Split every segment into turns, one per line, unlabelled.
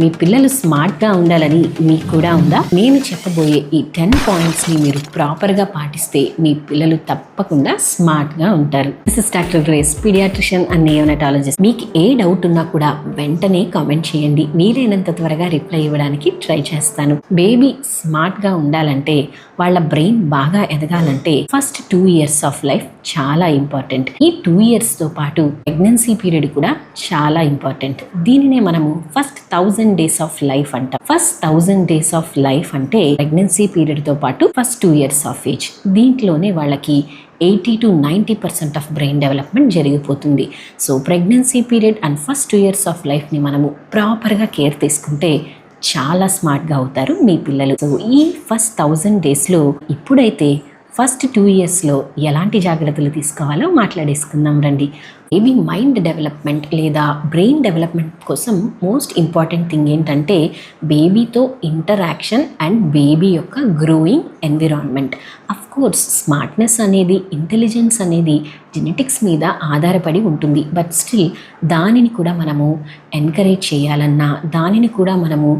మీ పిల్లలు స్మార్ట్గా ఉండాలని మీకు కూడా ఉందా? నేను చెప్పబోయే ఈ 10 పాయింట్స్ని మీరు ప్రాపర్గా పాటిస్తే మీ పిల్లలు తప్పకుండా స్మార్ట్గా ఉంటారు. This is doctor Grace, pediatrician and neonatologist. మీకు ఏ డౌట్ ఉన్నా కూడా వెంటనే కామెంట్ చేయండి. వీలైనంత త్వరగా రిప్లై ఇవ్వడానికి ట్రై చేస్తాను. బేబీ స్మార్ట్గా ఉండాలంటే, వాళ్ళ బ్రెయిన్ బాగా ఎదగాలంటే ఫస్ట్ 2 years ఆఫ్ లైఫ్ చాలా ఇంపార్టెంట్. ఈ 2 yearsతో పాటు ప్రెగ్నెన్సీ పీరియడ్ కూడా చాలా ఇంపార్టెంట్. దీనినే మనము ఫస్ట్ 1000 days ఆఫ్ లైఫ్ అంటాం. ఫస్ట్ 1000 days ఆఫ్ లైఫ్ అంటే ప్రెగ్నెన్సీ పీరియడ్తో పాటు ఫస్ట్ 2 years ఆఫ్ ఏజ్. దీంట్లోనే వాళ్ళకి 80 to 90% ఆఫ్ బ్రెయిన్ డెవలప్మెంట్ జరిగిపోతుంది. So pregnancy period and first 2 years of లైఫ్ని మనము ప్రాపర్గా కేర్ తీసుకుంటే చాలా స్మార్ట్గా అవుతారు మీ పిల్లలు. సో ఈ ఫస్ట్ 1000 daysలో ఇప్పుడైతే ఫస్ట్ 2 yearsలో ఎలాంటి జాగ్రత్తలు తీసుకోవాలో మాట్లాడేసుకుందాం రండి. బేబీ మైండ్ డెవలప్మెంట్ లేదా బ్రెయిన్ డెవలప్మెంట్ కోసం మోస్ట్ ఇంపార్టెంట్ థింగ్ ఏంటంటే బేబీతో ఇంటరాక్షన్ అండ్ బేబీ యొక్క growing environment. Of course smartness అనేది, ఇంటెలిజెన్స్ అనేది జెనెటిక్స్ మీద ఆధారపడి ఉంటుంది. బట్ స్టిల్ దానిని కూడా మనము ఎంకరేజ్ చేయాలన్నా, దానిని కూడా మనము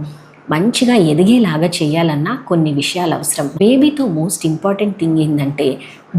మంచిగా ఎదిగేలాగా చేయాలన్నా కొన్ని విషయాలు అవసరం. బేబీతో మోస్ట్ ఇంపార్టెంట్ థింగ్ ఏంటంటే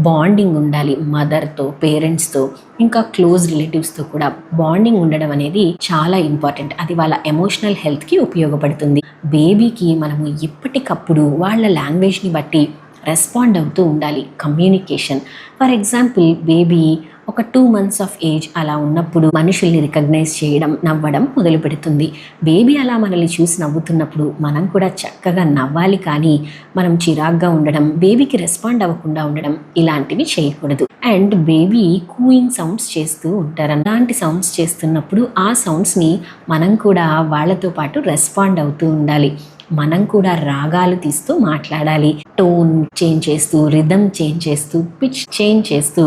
బాండింగ్ ఉండాలి. మదర్తో, పేరెంట్స్తో, ఇంకా క్లోజ్ రిలేటివ్స్తో కూడా బాండింగ్ ఉండడం అనేది చాలా ఇంపార్టెంట్. అది వాళ్ళ ఎమోషనల్ హెల్త్కి ఉపయోగపడుతుంది. బేబీకి మనము ఎప్పటికప్పుడు వాళ్ళ లాంగ్వేజ్ని బట్టి రెస్పాండ్ అవుతూ ఉండాలి. కమ్యూనికేషన్, ఫర్ ఎగ్జాంపుల్ బేబీ ఒక 2 months ఆఫ్ ఏజ్ అలా ఉన్నప్పుడు మనుషుల్ని రికగ్నైజ్ చేయడం, నవ్వడం మొదలు పెడుతుంది. బేబీ అలా మనల్ని చూసి నవ్వుతున్నప్పుడు మనం కూడా చక్కగా నవ్వాలి. కానీ మనం చిరాగ్గా ఉండడం, బేబీకి రెస్పాండ్ అవ్వకుండా ఉండడం ఇలాంటివి చేయకూడదు. అండ్ బేబీ కూయింగ్ సౌండ్స్ చేస్తూ ఉంటారు. అలాంటి సౌండ్స్ చేస్తున్నప్పుడు ఆ సౌండ్స్ని మనం కూడా వాళ్ళతో పాటు రెస్పాండ్ అవుతూ ఉండాలి. మనం కూడా రాగాలు తీస్తూ మాట్లాడాలి. టోన్ చేంజ్ చేస్తూ, రిథమ్ చేంజ్ చేస్తూ, పిచ్ చేంజ్ చేస్తూ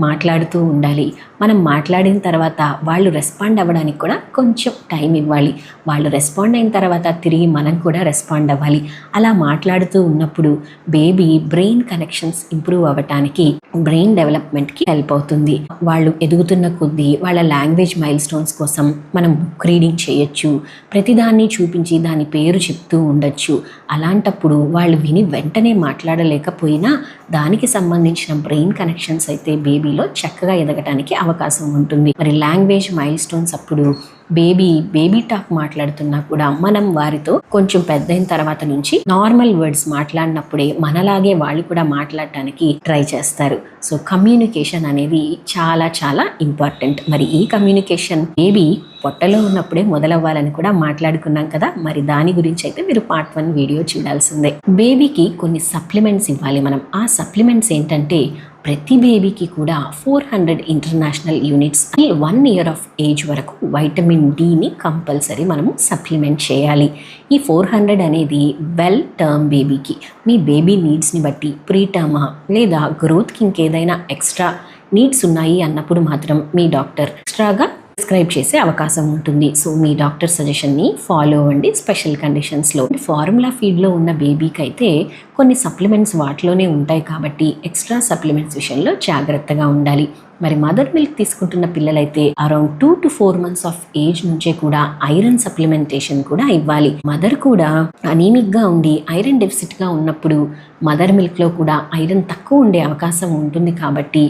మాట్లాడుతూ ఉండాలి. మనం మాట్లాడిన తర్వాత వాళ్ళు రెస్పాండ్ అవ్వడానికి కూడా కొంచెం టైం ఇవ్వాలి. వాళ్ళు రెస్పాండ్ అయిన తర్వాత తిరిగి మనం కూడా రెస్పాండ్ అవ్వాలి. అలా మాట్లాడుతూ ఉన్నప్పుడు బేబీ బ్రెయిన్ కనెక్షన్స్ ఇంప్రూవ్ అవ్వటానికి, బ్రెయిన్ డెవలప్మెంట్కి హెల్ప్ అవుతుంది. వాళ్ళు ఎదుగుతున్న కొద్దీ వాళ్ళ లాంగ్వేజ్ మైల్ స్టోన్స్ కోసం మనం బుక్ రీడింగ్ చేయొచ్చు. ప్రతిదాన్ని చూపించి దాని పేరు చెప్తూ ఉండొచ్చు. అలాంటప్పుడు వాళ్ళు విని వెంటనే మాట్లాడలేకపోయినా దానికి సంబంధించిన బ్రెయిన్ కనెక్షన్స్ అయితే బేబీలో చక్కగా ఎదగటానికి అవకాశం ఉంటుంది. మరి లాంగ్వేజ్ మైల్ స్టోన్స్ అప్పుడు బేబీ టాక్ మాట్లాడుతున్నా కూడా మనం వారితో కొంచెం పెద్ద అయిన తర్వాత నుంచి నార్మల్ వర్డ్స్ మాట్లాడినప్పుడే మనలాగే వాళ్ళు కూడా మాట్లాడటానికి ట్రై చేస్తారు. సో కమ్యూనికేషన్ అనేది చాలా చాలా ఇంపార్టెంట్. మరి ఈ కమ్యూనికేషన్ బేబీ పొట్టలో ఉన్నప్పుడే మొదలవ్వాలని కూడా మాట్లాడుకున్నాం కదా. మరి దాని గురించి అయితే మీరు part 1 వీడియో చూడాల్సిందే. బేబీకి కొన్ని సప్లిమెంట్స్ ఇవ్వాలి మనం. ఆ సప్లిమెంట్స్ ఏంటంటే ప్రతి బేబీకి కూడా 400 international units 1 year of age వరకు వైటమిన్ డిని కంపల్సరీ మనము సప్లిమెంట్ చేయాలి. ఈ 400 అనేది వెల్ టర్మ్ బేబీకి, మీ బేబీ నీడ్స్ని బట్టి ప్రీ టర్మా లేదా గ్రోత్కి ఇంకేదైనా ఎక్స్ట్రా నీడ్స్ ఉన్నాయి అన్నప్పుడు మాత్రం మీ డాక్టర్ ఎక్స్ట్రాగా ప్రిస్క్రైబ్ చేసే అవకాశం ఉంటుంది. సో మీ డాక్టర్ సజెషన్ని ఫాలో అవ్వండి. స్పెషల్ కండిషన్స్లో ఫార్ములా ఫీడ్లో ఉన్న బేబీకి అయితే కొన్ని సప్లిమెంట్స్ వాటిలోనే ఉంటాయి కాబట్టి ఎక్స్ట్రా సప్లిమెంట్స్ విషయంలో జాగ్రత్తగా ఉండాలి. మరి మదర్ మిల్క్ తీసుకుంటున్న పిల్లలైతే around 2 to 4 months of age నుంచే కూడా ఐరన్ సప్లిమెంటేషన్ కూడా ఇవ్వాలి. మదర్ కూడా అనీమిక్గా ఉండి ఐరన్ డెఫిసిట్గా ఉన్నప్పుడు మదర్ మిల్క్లో కూడా ఐరన్ తక్కువ ఉండే అవకాశం ఉంటుంది కాబట్టి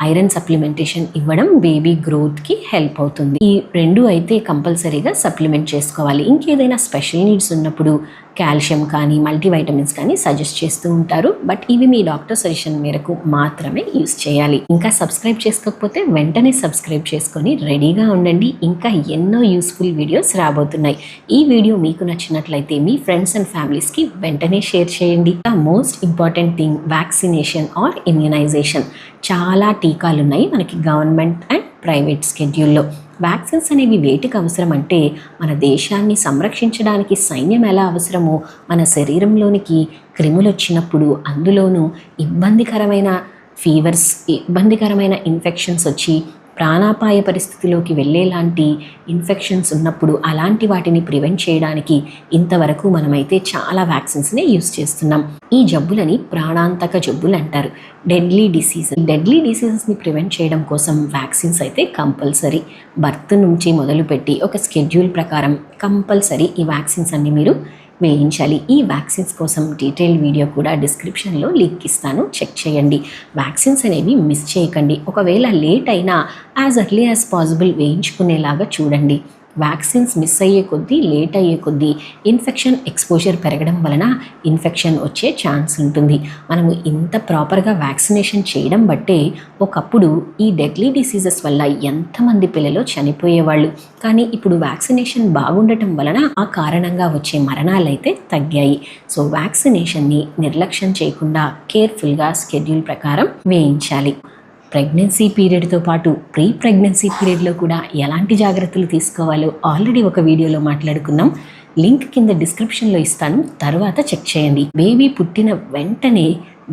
ఐరన్ సప్లిమెంటేషన్ ఇవ్వడం బేబీ గ్రోత్కి హెల్ప్ అవుతుంది. ఈ 2 అయితే కంపల్సరీగా సప్లిమెంట్ చేసుకోవాలి. ఇంకేదైనా స్పెషల్ నీడ్స్ ఉన్నప్పుడు కాల్షియం కానీ మల్టీవైటమిన్స్ కానీ సజెస్ట్ చేస్తూ ఉంటారు. బట్ ఇవి మీ డాక్టర్ సజెషన్ మేరకు మాత్రమే యూస్ చేయాలి. ఇంకా సబ్స్క్రైబ్ చేసుకోకపోతే వెంటనే సబ్స్క్రైబ్ చేసుకొని రెడీగా ఉండండి. ఇంకా ఎన్నో యూస్ఫుల్ వీడియోస్ రాబోతున్నాయి. ఈ వీడియో మీకు నచ్చినట్లయితే మీ ఫ్రెండ్స్ అండ్ ఫ్యామిలీస్కి వెంటనే షేర్ చేయండి. The most important thing vaccination or immunization. చాలా టీకాలు ఉన్నాయి మనకి గవర్నమెంట్ అండ్ ప్రైవేట్ స్కెడ్యూల్లో. వ్యాక్సిన్స్ అనేవి వేటికి అవసరం అంటే మన దేశాన్ని సంరక్షించడానికి సైన్యం ఎలా అవసరమో మన శరీరంలోనికి క్రిములు వచ్చినప్పుడు, అందులోనూ ఇబ్బందికరమైన ఫీవర్స్, ఇబ్బందికరమైన ఇన్ఫెక్షన్స్ వచ్చి ప్రాణాపాయ పరిస్థితిలోకి వెళ్ళేలాంటి ఇన్ఫెక్షన్స్ ఉన్నప్పుడు అలాంటి వాటిని ప్రివెంట్ చేయడానికి ఇంతవరకు మనమైతే చాలా వ్యాక్సిన్స్నే యూస్ చేస్తున్నాం. ఈ జబ్బులని ప్రాణాంతక జబ్బులు అంటారు, డెడ్లీ డిసీజెస్ని ప్రివెంట్ చేయడం కోసం వ్యాక్సిన్స్ అయితే కంపల్సరీ. బర్త్ నుంచి మొదలుపెట్టి ఒక స్కెడ్యూల్ ప్రకారం కంపల్సరీ ఈ వ్యాక్సిన్స్ అన్ని మీరు వేయించాలి. ఈ వ్యాక్సిన్స్ కోసం డీటెయిల్డ్ వీడియో కూడా డిస్క్రిప్షన్లో లింక్ ఇస్తాను, చెక్ చేయండి. వ్యాక్సిన్స్ అనేవి మిస్ చేయకండి. ఒకవేళ లేట్ అయినా యాజ్ ఎర్లీ యాజ్ పాసిబుల్ వేయించుకునేలాగా చూడండి. వ్యాక్సిన్స్ మిస్ అయ్యే కొద్దీ, లేట్ అయ్యే కొద్దీ ఇన్ఫెక్షన్ ఎక్స్పోజర్ పెరగడం వలన ఇన్ఫెక్షన్ వచ్చే ఛాన్స్ ఉంటుంది. మనము ఇంత ప్రాపర్గా వ్యాక్సినేషన్ చేయడం బట్టే ఒకప్పుడు ఈ డెడ్లీ డిసీజెస్ వల్ల ఎంతమంది పిల్లలు చనిపోయేవాళ్ళు. కానీ ఇప్పుడు వ్యాక్సినేషన్ బాగుండటం వలన ఆ కారణంగా వచ్చే మరణాలు అయితే తగ్గాయి. సో వ్యాక్సినేషన్ని నిర్లక్ష్యం చేయకుండా కేర్ఫుల్గా స్కెడ్యూల్ ప్రకారం వేయించాలి. ప్రెగ్నెన్సీ పీరియడ్తో పాటు ప్రీ ప్రెగ్నెన్సీ పీరియడ్లో కూడా ఎలాంటి జాగ్రత్తలు తీసుకోవాలో ఆల్రెడీ ఒక వీడియోలో మాట్లాడుకున్నాం. లింక్ కింద డిస్క్రిప్షన్లో ఇస్తాను, తర్వాత చెక్ చేయండి. బేబీ పుట్టిన వెంటనే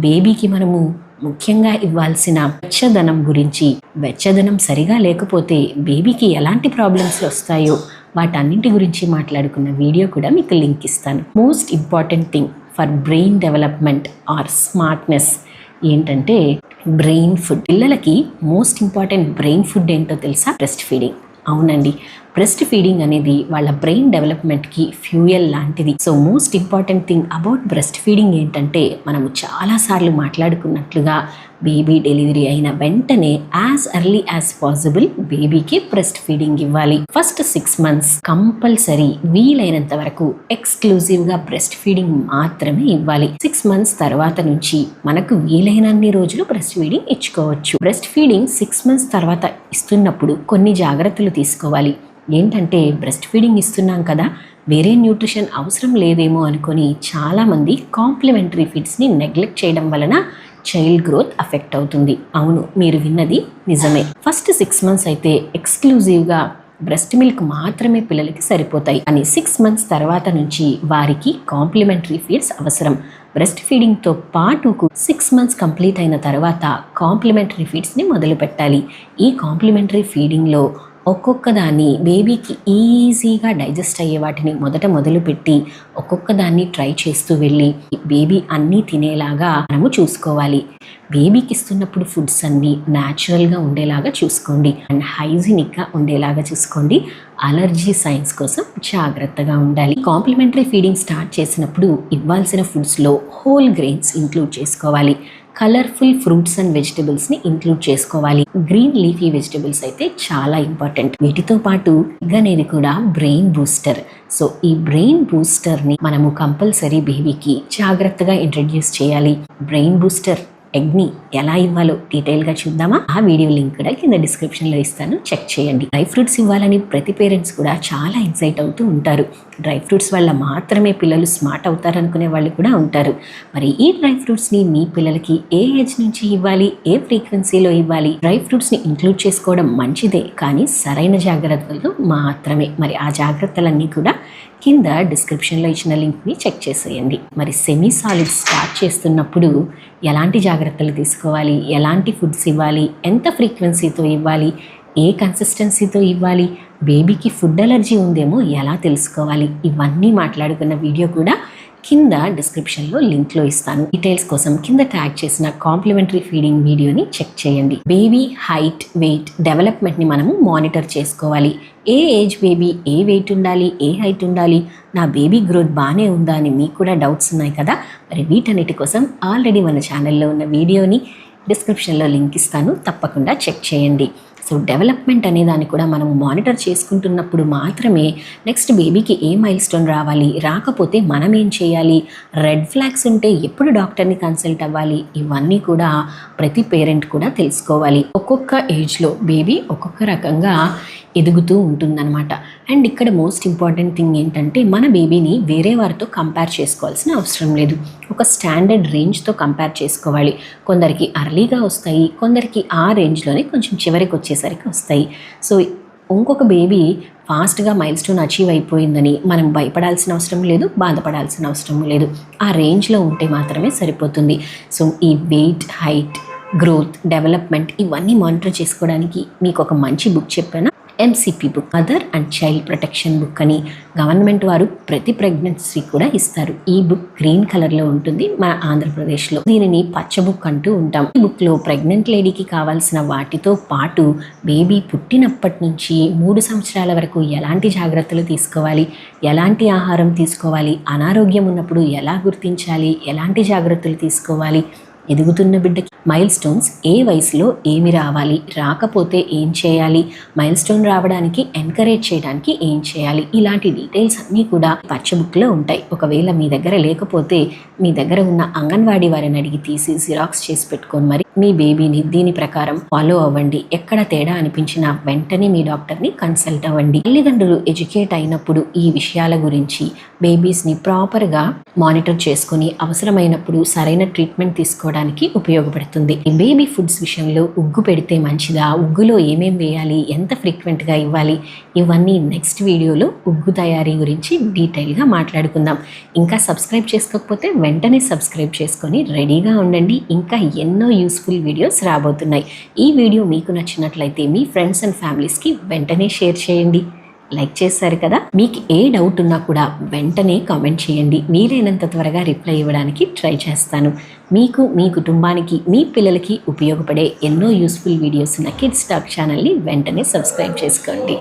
బేబీకి మనము ముఖ్యంగా ఇవ్వాల్సిన వెచ్చదనం గురించి, వెచ్చదనం సరిగా లేకపోతే బేబీకి ఎలాంటి ప్రాబ్లమ్స్ వస్తాయో వాటన్నింటి గురించి మాట్లాడుకున్న వీడియో కూడా మీకు లింక్ ఇస్తాను. Most important thing for brain development or smartness ఏంటంటే బ్రెయిన్ ఫుడ్. పిల్లలకి మోస్ట్ ఇంపార్టెంట్ బ్రెయిన్ ఫుడ్ ఏంటో తెలుసా? Breastfeeding. అవునండి, బ్రెస్ట్ ఫీడింగ్ అనేది వాళ్ళ బ్రెయిన్ డెవలప్మెంట్కి ఫ్యూయల్ లాంటిది. So most important thing about breastfeeding ఏంటంటే, మనము చాలాసార్లు మాట్లాడుకున్నట్లుగా బేబీ డెలివరీ అయిన వెంటనే యాజ్ ఎర్లీ యాజ్ పాసిబుల్ బేబీకి బ్రెస్ట్ ఫీడింగ్ ఇవ్వాలి. ఫస్ట్ 6 months కంపల్సరీ వీలైనంత వరకు ఎక్స్క్లూజివ్గా బ్రెస్ట్ ఫీడింగ్ మాత్రమే ఇవ్వాలి. 6 months తర్వాత నుంచి మనకు వీలైనన్ని రోజులు బ్రెస్ట్ ఫీడింగ్ ఇచ్చుకోవచ్చు. బ్రెస్ట్ ఫీడింగ్ 6 months తర్వాత ఇస్తున్నప్పుడు కొన్ని జాగ్రత్తలు తీసుకోవాలి. ఏంటంటే, బ్రెస్ట్ ఫీడింగ్ ఇస్తున్నాం కదా, వేరే న్యూట్రిషన్ అవసరం లేదేమో అనుకొని చాలామంది కాంప్లిమెంటరీ ఫీడ్స్ని నెగ్లెక్ట్ చేయడం వలన చైల్డ్ గ్రోత్ అఫెక్ట్ అవుతుంది. అవును, మీరు విన్నది నిజమే. ఫస్ట్ 6 months అయితే ఎక్స్క్లూజివ్గా బ్రెస్ట్ మిల్క్ మాత్రమే పిల్లలకి సరిపోతాయి. అని 6 months తర్వాత నుంచి వారికి కాంప్లిమెంటరీ ఫీడ్స్ అవసరం. బ్రెస్ట్ ఫీడింగ్తో పాటు 6 months కంప్లీట్ అయిన తర్వాత కాంప్లిమెంటరీ ఫీడ్స్ని మొదలు పెట్టాలి. ఈ కాంప్లిమెంటరీ ఫీడింగ్లో ఒక్కొక్క దాన్ని బేబీకి ఈజీగా డైజెస్ట్ అయ్యే వాటిని మొదలుపెట్టి ఒక్కొక్క దాన్ని ట్రై చేస్తూ వెళ్ళి బేబీ అన్నీ తినేలాగా మనము చూసుకోవాలి. బేబీకి ఇస్తున్నప్పుడు ఫుడ్స్ అన్నీ న్యాచురల్గా ఉండేలాగా చూసుకోండి అండ్ హైజీనిక్గా ఉండేలాగా చూసుకోండి. అలర్జీ సైన్స్ కోసం జాగ్రత్తగా ఉండాలి. కాంప్లిమెంటరీ ఫీడింగ్ స్టార్ట్ చేసినప్పుడు ఇవ్వాల్సిన ఫుడ్స్లో హోల్ గ్రెయిన్స్ ఇంక్లూడ్ చేసుకోవాలి. కలర్ఫుల్ ఫ్రూట్స్ అండ్ వెజిటబుల్స్ని ఇంక్లూడ్ చేసుకోవాలి. గ్రీన్ లీఫీ వెజిటబుల్స్ అయితే చాలా ఇంపార్టెంట్. వీటితో పాటు ఎగ్ అనేది కూడా బ్రెయిన్ బూస్టర్. సో ఈ బ్రెయిన్ బూస్టర్ని మనము కంపల్సరీ బేబీకి జాగ్రత్తగా ఇంట్రడ్యూస్ చేయాలి. బ్రెయిన్ బూస్టర్ ఎగ్ని ఎలా ఇవ్వాలో డీటెయిల్గా చూద్దామా? ఆ వీడియో లింక్ కూడా కింద డిస్క్రిప్షన్లో ఇస్తాను, చెక్ చేయండి. డ్రై ఫ్రూట్స్ ఇవ్వాలని ప్రతి పేరెంట్స్ కూడా చాలా ఎక్సైట్ అవుతూ ఉంటారు. డ్రై ఫ్రూట్స్ వల్ల మాత్రమే పిల్లలు స్మార్ట్ అవుతారు అనుకునే వాళ్ళు కూడా ఉంటారు. మరి ఈ డ్రై ఫ్రూట్స్ని మీ పిల్లలకి ఏ ఏజ్ నుంచి ఇవ్వాలి, ఏ ఫ్రీక్వెన్సీలో ఇవ్వాలి? డ్రై ఫ్రూట్స్ని ఇంక్లూడ్ చేసుకోవడం మంచిదే, కానీ సరైన జాగ్రత్తలు మాత్రమే. మరి ఆ జాగ్రత్తలన్నీ కూడా కింద డిస్క్రిప్షన్లో ఇచ్చిన లింక్ని చెక్ చేసేయండి. మరి సెమీ సాలిడ్ స్టార్ట్ చేస్తున్నప్పుడు ఎలాంటి జాగ్రత్తలు తీసుకోవాలి, ఎలాంటి ఫుడ్స్ ఇవ్వాలి, ఎంత ఫ్రీక్వెన్సీతో ఇవ్వాలి, ఏ కన్సిస్టెన్సీతో ఇవ్వాలి, బేబీకి ఫుడ్ అలర్జీ ఉందేమో ఎలా తెలుసుకోవాలి, ఇవన్నీ మాట్లాడుకున్న వీడియో కూడా కింద డిస్క్రిప్షన్లో లింక్లో ఇస్తాను. డీటెయిల్స్ కోసం కింద ట్యాగ్ చేసిన కాంప్లిమెంటరీ ఫీడింగ్ వీడియోని చెక్ చేయండి. బేబీ హైట్, వెయిట్, డెవలప్మెంట్ని మనము మానిటర్ చేసుకోవాలి. ఏ ఏజ్ బేబీ ఏ వెయిట్ ఉండాలి, ఏ హైట్ ఉండాలి, నా బేబీ గ్రోత్ బాగానే ఉందా అని మీకు కూడా డౌట్స్ ఉన్నాయి కదా. మరి వీటన్నిటి కోసం ఆల్రెడీ మన ఛానల్లో ఉన్న వీడియోని డిస్క్రిప్షన్లో లింక్ ఇస్తాను, తప్పకుండా చెక్ చేయండి. సో డెవలప్మెంట్ అనే దాన్ని కూడా మనం మానిటర్ చేసుకుంటున్నప్పుడు మాత్రమే నెక్స్ట్ బేబీకి ఏ మైల్ స్టోన్ రావాలి, రాకపోతే మనం ఏం చేయాలి, రెడ్ ఫ్లాగ్స్ ఉంటే ఎప్పుడు డాక్టర్ని కన్సల్ట్ అవ్వాలి, ఇవన్నీ కూడా ప్రతి పేరెంట్ కూడా తెలుసుకోవాలి. ఒక్కొక్క ఏజ్లో బేబీ ఒక్కొక్క రకంగా ఎదుగుతూ ఉంటుందన్నమాట. అండ్ ఇక్కడ మోస్ట్ ఇంపార్టెంట్ థింగ్ ఏంటంటే, మన బేబీని వేరే వారితో కంపేర్ చేసుకోవాల్సిన అవసరం లేదు. ఒక స్టాండర్డ్ రేంజ్తో కంపేర్ చేసుకోవాలి. కొందరికి అర్లీగా వస్తాయి, కొందరికి ఆ రేంజ్లోనే కొంచెం చివరికి వచ్చేసరికి వస్తాయి. సో ఇంకొక బేబీ ఫాస్ట్గా మైల్ స్టోన్ అచీవ్ అయిపోయిందని మనం భయపడాల్సిన అవసరం లేదు, బాధపడాల్సిన అవసరం లేదు. ఆ రేంజ్లో ఉంటే మాత్రమే సరిపోతుంది. సో ఈ వెయిట్, హైట్, గ్రోత్, డెవలప్మెంట్ ఇవన్నీ మానిటర్ చేసుకోవడానికి మీకు ఒక మంచి బుక్ చెప్పాను. MCP book, mother and child protection book అని గవర్నమెంట్ వారు ప్రతి ప్రెగ్నెన్సీ కూడా ఇస్తారు. ఈ బుక్ గ్రీన్ కలర్లో ఉంటుంది మన ఆంధ్రప్రదేశ్లో. దీనిని పచ్చ బుక్ అంటూ ఉంటాం. ఈ బుక్లో ప్రెగ్నెంట్ లేడీకి కావాల్సిన వాటితో పాటు బేబీ పుట్టినప్పటి నుంచి 3 సంవత్సరాల వరకు ఎలాంటి జాగ్రత్తలు తీసుకోవాలి, ఎలాంటి ఆహారం తీసుకోవాలి, అనారోగ్యం ఉన్నప్పుడు ఎలా గుర్తించాలి, ఎలాంటి జాగ్రత్తలు తీసుకోవాలి, ఎదుగుతున్న బిడ్డకి మైల్ స్టోన్స్ ఏ వయసులో ఏమి రావాలి, రాకపోతే ఏం చేయాలి, మైల్ స్టోన్ రావడానికి ఎంకరేజ్ చేయడానికి ఏం చేయాలి, ఇలాంటి డీటెయిల్స్ అన్నీ కూడా పచ్చ బుక్లో ఉంటాయి. ఒకవేళ మీ దగ్గర లేకపోతే మీ దగ్గర ఉన్న అంగన్వాడీ వారిని అడిగి తీసి జిరాక్స్ చేసి పెట్టుకొని మరి మీ బేబీని దీని ప్రకారం ఫాలో అవ్వండి. ఎక్కడ తేడా అనిపించినా వెంటనే మీ డాక్టర్ని కన్సల్ట్ అవ్వండి. తల్లిదండ్రులు ఎడ్యుకేట్ అయినప్పుడు ఈ విషయాల గురించి బేబీస్ని ప్రాపర్గా మానిటర్ చేసుకొని అవసరమైనప్పుడు సరైన ట్రీట్మెంట్ తీసుకోవడానికి ఉపయోగపడుతుంది. బేబీ ఫుడ్స్ విషయంలో ఉగ్గు పెడితే మంచిదా, ఉగ్గులో ఏమేం వేయాలి, ఎంత ఫ్రీక్వెంట్గా ఇవ్వాలి, ఇవన్నీ నెక్స్ట్ వీడియోలో ఉగ్గు తయారీ గురించి డీటెయిల్గా మాట్లాడుకుందాం. ఇంకా సబ్స్క్రైబ్ చేసుకోకపోతే వెంటనే సబ్స్క్రైబ్ చేసుకొని రెడీగా ఉండండి. ఇంకా ఎన్నో యూస్ఫుల్ వీడియోస్ రాబోతున్నాయి. ఈ వీడియో మీకు నచ్చినట్లయితే మీ ఫ్రెండ్స్ అండ్ ఫ్యామిలీస్కి వెంటనే షేర్ చేయండి. లైక్ చేశారు కదా. మీకు ఏ డౌట్ ఉన్నా కూడా వెంటనే కామెంట్ చేయండి. వీలైనంత త్వరగా రిప్లై ఇవ్వడానికి ట్రై చేస్తాను. మీకు, మీ కుటుంబానికి, మీ పిల్లలకి ఉపయోగపడే ఎన్నో యూస్ఫుల్ వీడియోస్ ఉన్న కిడ్స్ టాక్ ఛానల్ని వెంటనే సబ్స్క్రైబ్ చేసుకోండి.